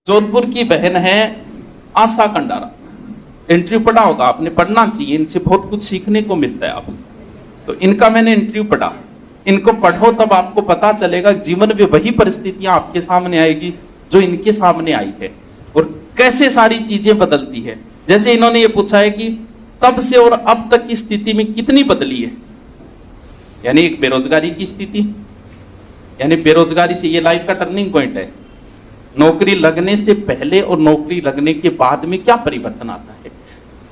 जोधपुर की बहन है आशा कंडारा। इंटरव्यू पढ़ा होगा आपने, पढ़ना चाहिए, इनसे बहुत कुछ सीखने को मिलता है। आप तो इनका मैंने इंटरव्यू पढ़ा, इनको पढ़ो तब आपको पता चलेगा जीवन में वही परिस्थितियां आपके सामने आएगी जो इनके सामने आई है और कैसे सारी चीजें बदलती है। जैसे इन्होंने ये पूछा है कि तब से और अब तक की स्थिति में कितनी बदली है, यानी एक बेरोजगारी की स्थिति, यानी बेरोजगारी से ये लाइफ का टर्निंग पॉइंट है। नौकरी लगने से पहले और नौकरी लगने के बाद में क्या परिवर्तन आता है।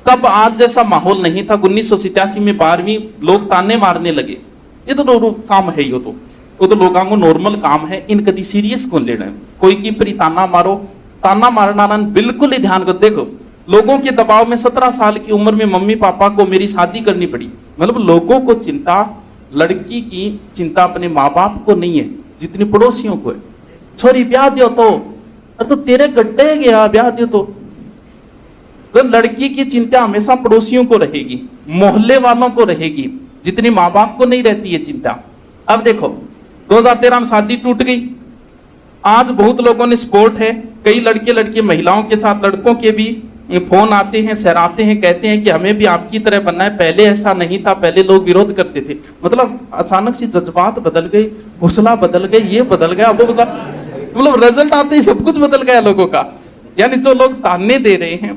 तब आज जैसा माहौल नहीं था। 1987 में 12वीं लोग ताने मारने लगे, ये तो काम है, वो तो लोगों को नॉर्मल काम है, इन कभी सीरियस कौन लेना है। कोई की परी ताना मारो, ताना मारना बिल्कुल ही ध्यान कर। देखो लोगों के दबाव में 17 साल की उम्र में मम्मी पापा को मेरी शादी करनी पड़ी। मतलब लोगों को चिंता, लड़की की चिंता अपने माँ बाप को नहीं है जितनी पड़ोसियों को है। छोरी ब्याह दियो तो तेरे गड्ढे गया, ब्याह दियो तो लड़की की चिंता हमेशा पड़ोसियों को रहेगी, मोहल्ले वालों को रहेगी, जितनी माँ बाप को नहीं रहती है चिंता। अब देखो 2013 में शादी टूट गई। आज बहुत लोगों ने सपोर्ट है, कई लड़के लड़के महिलाओं के साथ लड़कों के भी फोन आते हैं, सहराते हैं, कहते हैं कि हमें भी आपकी तरह बनना है। पहले ऐसा नहीं था, पहले लोग विरोध करते थे। मतलब अचानक से जज्बात बदल गए, हौसला बदल गए, ये बदल गया, वो बदल, मतलब रिजल्ट आते ही सब कुछ बदल गया लोगों का। यानी जो लोग ताने दे रहे हैं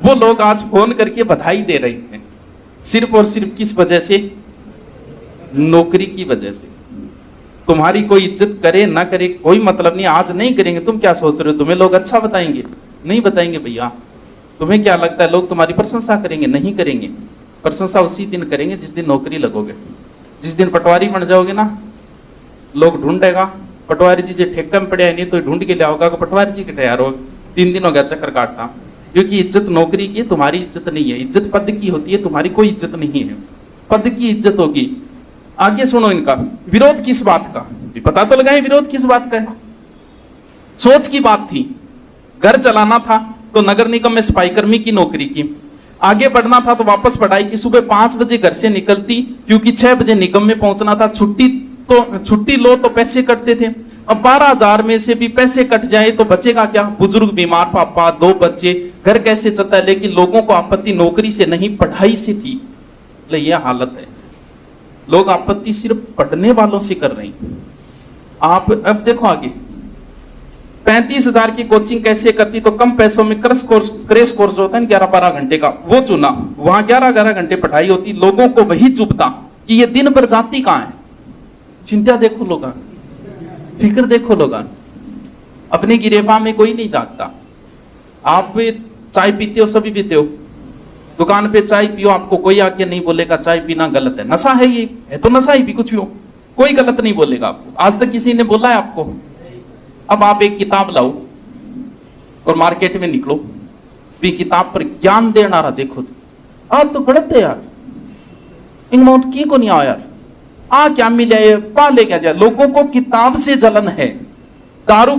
वो लोग आज फोन करके बधाई दे रहे हैं, सिर्फ और सिर्फ किस वजह से? नौकरी की वजह से। तुम्हारी कोई इज्जत करे ना करे कोई मतलब नहीं, आज नहीं करेंगे। तुम क्या सोच रहे हो तुम्हें लोग अच्छा बताएंगे? नहीं बताएंगे भैया। तुम्हें क्या लगता है लोग तुम्हारी प्रशंसा करेंगे? नहीं करेंगे। प्रशंसा उसी दिन करेंगे जिस दिन नौकरी लगोगे। जिस दिन पटवारी बन जाओगे ना, लोग ढूंढेगा पटवारी जी से ठेका में पड़े, नहीं तो ढूंढ के लिया होगा पटवारी जी के तैयार हो। 3 दिन हो गया चक्कर काटता, क्योंकि इज्जत नौकरी की, तुम्हारी इज्जत नहीं है। इज्जत पद की होती है, तुम्हारी कोई इज्जत नहीं है। पद की इज्जत होगी। आगे सुनो इनका विरोध किस बात का, पता तो लगाए विरोध किस बात का है। सोच की बात थी, घर चलाना था तो नगर निगम में सफाई कर्मी की नौकरी की, आगे बढ़ना था तो वापस पढ़ाई की। सुबह 5 बजे घर से निकलती क्योंकि 6 बजे निगम में पहुंचना था। छुट्टी लो तो पैसे कटते थे। अब 12,000 में से भी पैसे कट जाए तो बचेगा क्या? बुजुर्ग, बीमार पापा, 2 बच्चे, घर कैसे चलता है? लेकिन लोगों को आपत्ति नौकरी से नहीं पढ़ाई से थी। यह हालत है, लोग आपत्ति सिर्फ पढ़ने वालों से कर रहे हैं। आप अब देखो आगे 35,000 की कोचिंग कैसे करती, तो कम पैसों में क्रैश कोर्स होता है 11-12 घंटे का, वो चुना। वहां 11-11 घंटे पढ़ाई होती। लोगों को वही चुभता कि ये दिन भर जाती कहां है। चिंता देखो लोग, फिक्र देखो लोग, अपने गिरेबा में कोई नहीं जागता। आप चाय पीते हो, सभी पीते हो, दुकान पे चाय पियो, आपको कोई आके नहीं बोलेगा चाय पीना गलत है। नशा है, ये है तो नशा ही भी, कुछ भी हो, कोई गलत नहीं बोलेगा आपको। आज तक किसी ने बोला है आपको? अब आप एक किताब लाओ और मार्केट में निकलो, भी किताब पर ज्ञान देना रहा देखो, आज तो गलत है यार, इन मौत की को नहीं आओ यार, आ क्या मिले पा ले क्या जाए। लोगों को किताब से जलन है। दारू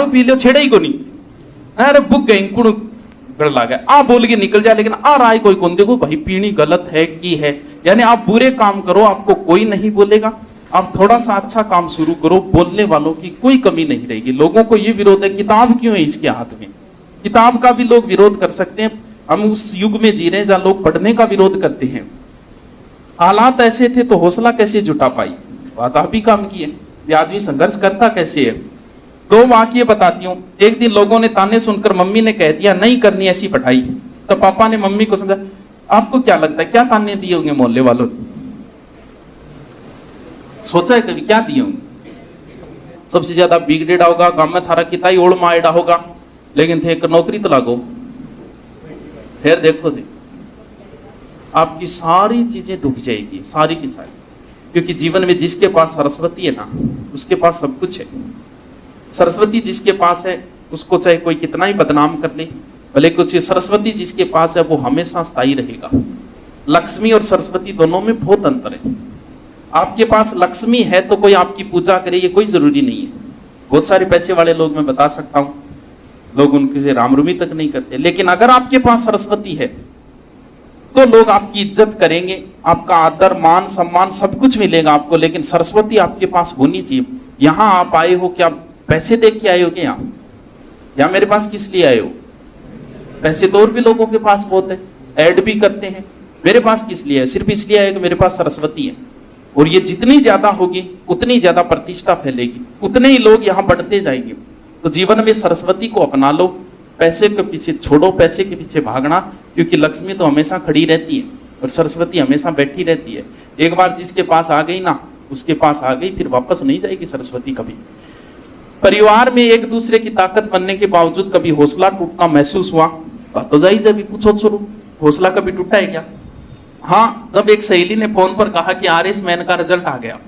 पी लो छेड़े ही को नहीं, अरे बुक गए कुड़ गड़ ला गया, आ बोल के निकल जाए, लेकिन आ रहा है कोई कौन। देखो भाई पीनी गलत है की है, यानी आप बुरे काम करो आपको कोई नहीं बोलेगा। आप थोड़ा सा अच्छा काम शुरू करो, बोलने वालों की कोई कमी नहीं रहेगी। लोगों को ये विरोध है, किताब क्यों है इसके हाथ में? किताब का भी लोग विरोध कर सकते हैं। हम उस युग में जी रहे हैं जहां लोग पढ़ने का विरोध करते हैं। हालात ऐसे थे तो हौसला कैसे जुटा पाई, बात आप ही काम की है। ये आदमी संघर्ष करता कैसे है। 2 वाक्य बताती हूँ। एक दिन लोगों ने ताने सुनकर मम्मी ने कह दिया नहीं करनी ऐसी पढ़ाई, तो पापा ने मम्मी को समझा। आपको क्या लगता है क्या ताने दिए होंगे मोहल्ले वालों ने? सोचा है कभी क्या दिए होंगे? सबसे ज्यादा बिगड़ेड़ा होगा गांव में थारा किताई ओढ़ माएड़ा होगा, लेकिन थे एक नौकरी तो लागो, फिर देखो आपकी सारी चीजें दुख जाएगी, सारी की सारी। क्योंकि जीवन में जिसके पास सरस्वती है ना, उसके पास सब कुछ है। सरस्वती जिसके पास है उसको चाहे कोई कितना ही बदनाम कर ले, भले कुछ, सरस्वती जिसके पास है वो हमेशा स्थायी रहेगा। लक्ष्मी और सरस्वती दोनों में बहुत अंतर है। आपके पास लक्ष्मी है तो कोई आपकी पूजा करे ये कोई जरूरी नहीं है। बहुत सारे पैसे वाले लोग मैं बता सकता हूं, लोग उनके रामरुमी तक नहीं करते। लेकिन अगर आपके पास सरस्वती है तो लोग आपकी इज्जत करेंगे, आपका आदर मान सम्मान सब कुछ मिलेगा आपको। लेकिन सरस्वती आपके पास होनी चाहिए। यहां आप आए हो क्या पैसे देख के आए हो क्या? या मेरे पास किस लिए आए हो? पैसे तो और भी लोगों के पास बहुत है, ऐड भी करते हैं। मेरे पास किस लिए है? सिर्फ इसलिए है कि मेरे पास सरस्वती है, और ये जितनी ज्यादा होगी उतनी ज्यादा प्रतिष्ठा फैलेगी, उतने ही लोग यहाँ बढ़ते जाएंगे। तो जीवन में सरस्वती को अपना लो, पैसे के पीछे छोड़ो, पैसे के पीछे भागना, क्योंकि लक्ष्मी तो हमेशा खड़ी रहती है और सरस्वती हमेशा बैठी रहती है। एक बार जिसके पास आ गई ना, उसके पास आ गई, फिर वापस नहीं जाएगी सरस्वती कभी। परिवार में एक दूसरे की ताकत बनने के बावजूद कभी हौसला टूटना महसूस हुआ? बात तो जायज है, अभी पूछो शुरू, हौसला कभी टूटा है क्या? हाँ, जब एक सहेली ने फोन पर कहा कि आरएस मैन का रिजल्ट आ गया,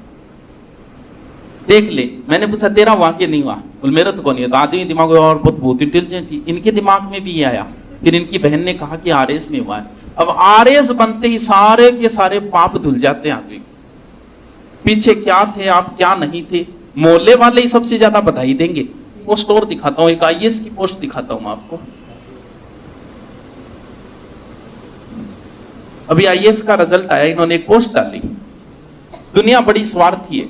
देख ले। मैंने पूछा तेरा हुआ कि नहीं हुआ? बोल मेरा तो कौन है। तो आदमी दिमाग और बहुत इंटेलिजेंट थी, इनके दिमाग में भी ये आया। फिर इनकी बहन ने कहा कि आरएस में हुआ है। अब आरएस बनते ही सारे के सारे पाप धुल जाते हैं आदमी। पीछे क्या थे आप, क्या नहीं थे, मोहल्ले वाले ही सबसे ज्यादा बधाई देंगे। पोस्ट और दिखाता हूं, एक आईएएस की पोस्ट दिखाता हूं आपको। अभी आईएएस का रिजल्ट आया, इन्होंने एक पोस्ट डाली, दुनिया बड़ी स्वार्थी है।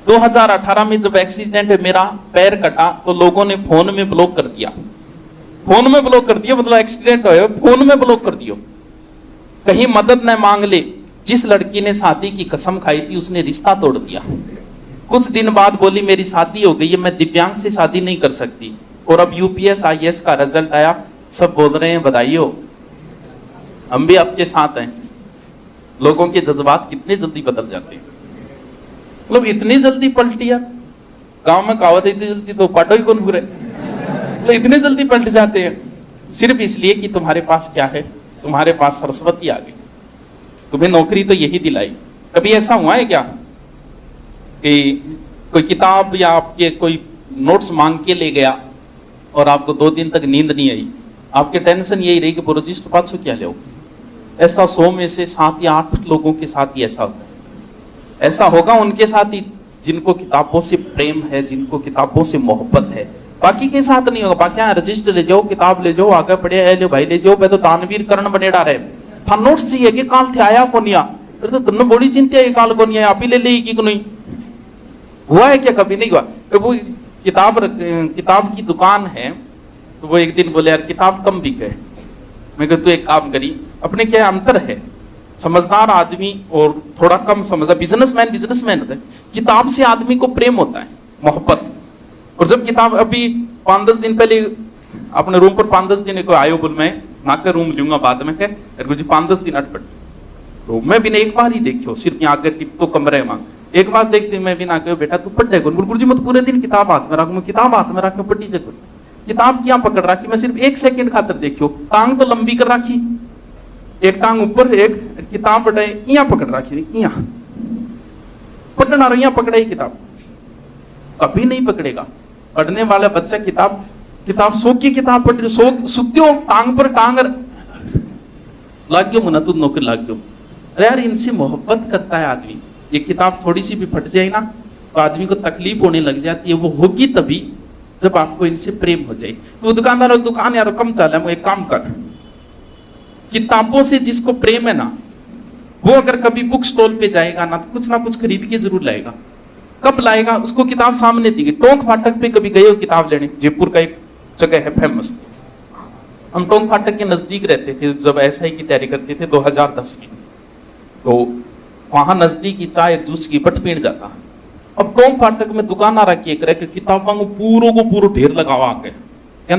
2018 में जब एक्सीडेंट है, मेरा पैर कटा, तो लोगों ने फोन में ब्लॉक कर दिया। फोन में ब्लॉक कर दिया मतलब एक्सीडेंट हो, फोन में ब्लॉक कर दियो। कहीं मदद न मांग ले। जिस लड़की ने शादी की कसम खाई थी उसने रिश्ता तोड़ दिया। कुछ दिन बाद बोली मेरी शादी हो गई है, मैं दिव्यांग से शादी नहीं कर सकती। और अब यूपीएस आईएएस का रिजल्ट आया, सब बोल रहे हैं बधाई हो, हम भी आपके साथ हैं। लोगों के जज्बात कितने जल्दी बदल जाते हैं, मतलब इतनी जल्दी पलटी। यार गांव में कहावत है, इतनी जल्दी तो पाटो ही कौन बुरे, मतलब इतने जल्दी पलट जाते हैं, सिर्फ इसलिए कि तुम्हारे पास क्या है, तुम्हारे पास सरस्वती आ गई, तुम्हें नौकरी तो यही दिलाई। कभी ऐसा हुआ है क्या कि कोई किताब या आपके कोई नोट्स मांग के ले गया और आपको 2 दिन तक नींद नहीं आई, आपके टेंशन यही रही कि बोरोजिस्ट 500 क्या ले? ऐसा 100 में से 7 या 8 लोगों के साथ ही ऐसा होता है। ऐसा होगा उनके साथ ही जिनको किताबों से प्रेम है, जिनको किताबों से मोहब्बत है, बाकी के साथ नहीं होगा। बाकी यहाँ रजिस्टर ले जाओ, किताब ले जाओ, आगे पढ़े है, लो भाई ले जाओ, मैं तो दानवीर करण बनेड़ा रहे था। नोट्स चाहिए कि काल थे आया को नहीं आ, तो तुमने बड़ी चिंता है काल को नहीं आया, आप ही ले ली कि नहीं हुआ है क्या? कभी नहीं हुआ। तो वो किताब की दुकान है, तो वो एक दिन बोले यार किताब कम बिके। मैं कहता तू एक काम करी, अपने क्या अंतर है, समझदार आदमी और थोड़ा कम समझदार बिजनेसमैन होता है। किताब से आदमी को प्रेम होता है, मोहब्बत। और जब किताब अभी 5-10 दिन पहले अपने रूम पर 5-10 दिन को आयो, बोल मैं नाकर रूम लूंगा बाद में, कह गुरुजी 5-10 दिन अटपट रूम में भी एक बार ही देखियो, सिर्फ यहाँ के टिप तो कमरे में एक बार देखते मैं भी ना कहो बेटा तू पढ़ जाएगा। गुरुजी मत पूरे दिन किताब हाथ में रखूं, किताब हाथ में रखूं, पट्टी से किताब क्या पकड़ रखी, मैं सिर्फ 1 सेकंड खातर देखियो, टांग तो लंबी कर रखी, एक टांग ऊपर, एक किताब पढ़े यहाँ पकड़ रखी, यहाँ पढ़ना रहा, यहाँ पकड़े किताब, कभी नहीं पकड़ेगा। पढ़ने वाला बच्चा किताब सो की किताब पढ़ रही, सो सुत्यो टांग पर टांग लाग गयो, मुना तू नौकरी लाग गयो। अरे यार इनसे मोहब्बत करता है आदमी। ये किताब थोड़ी सी भी फट जाए ना तो आदमी को तकलीफ होने लग जाती है, वो होगी तभी जब आपको इनसे प्रेम हो जाए। तो दुकानदार दुकान यार कम चल है, एक काम कर, किताबों से जिसको प्रेम है ना, वो अगर कभी बुक स्टॉल पे जाएगा ना कुछ खरीद के जरूर लाएगा। कब लाएगा? उसको किताब सामने दी गई। टोंक फाटक पे कभी गए हो किताब लेने? जयपुर का एक जगह है फेमस, हम टोंक फाटक के नजदीक रहते थे जब एसआई की तैयारी करते थे 2010 में, तो वहां नजदीक ही चाय जूस की बट पीण जाता। अब टोंक फाटक में दुकान आ रखी है, किताबों को पूरो ढेर लगावा आके,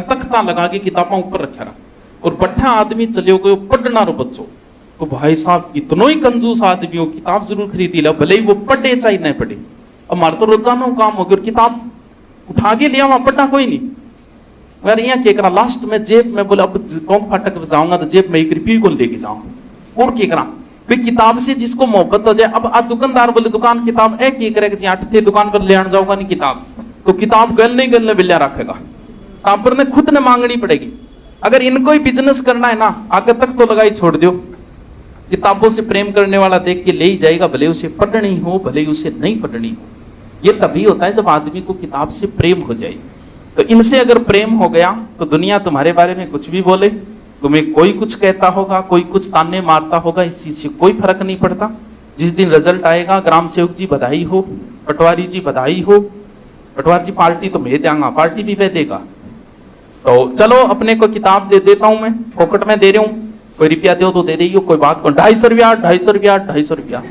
तख्ता लगा के किताबा ऊपर रखा रहा, और बट्ठा आदमी चले गए पढ़ना रो बच्चों। तो भाई साहब इतनो ही कंजूस आदमी हो, किताब जरूर खरीदी ला, भले ही वो पढ़े चाहे नहीं पढ़े। अब हमारा तो रोजाना काम हो गया, और किताब उठा के लिया, वहां पढ़ना कोई नहीं। अगर यहाँ क्या करा, लास्ट में जेब में बोला अब टोंक फाटक पे जाऊंगा तो जेब में 1 रुपये को लेके जाऊंगा, और क्या करा। फिर किताब से जिसको मोहब्बत हो जाए, अब दुकानदार बोले दुकान किताब एक ही करेगा, 8 थे दुकान पर ले आने जाऊंगा नहीं किताब, तो किताब गलने बिल्ला रखेगा, काबर ने खुद ने मांगनी पड़ेगी। अगर इनको ही बिजनेस करना है ना, आगे तक तो लगाई छोड़ दो। किताबों से प्रेम करने वाला देख के ले ही जाएगा, भले उसे पढ़नी हो भले उसे नहीं पढ़नी हो। ये तभी होता है जब आदमी को किताब से प्रेम हो जाए। तो इनसे अगर प्रेम हो गया तो दुनिया तुम्हारे बारे में कुछ भी बोले, तुम्हें कोई कुछ कहता होगा, कोई कुछ ताने मारता होगा, इस चीज से कोई फर्क नहीं पड़ता। जिस दिन रिजल्ट आएगा, ग्राम सेवक जी बधाई हो, पटवारी जी बधाई हो, पटवार जी पार्टी तो मैं देंगा, पार्टी भी मैं देगा। तो चलो अपने को किताब दे देता हूं, मैं फोकट में दे रहा हूं, कोई रुपया दो तो दे रही हो, कोई बात को 250 रुपया 250 रुपया 250 रुपया।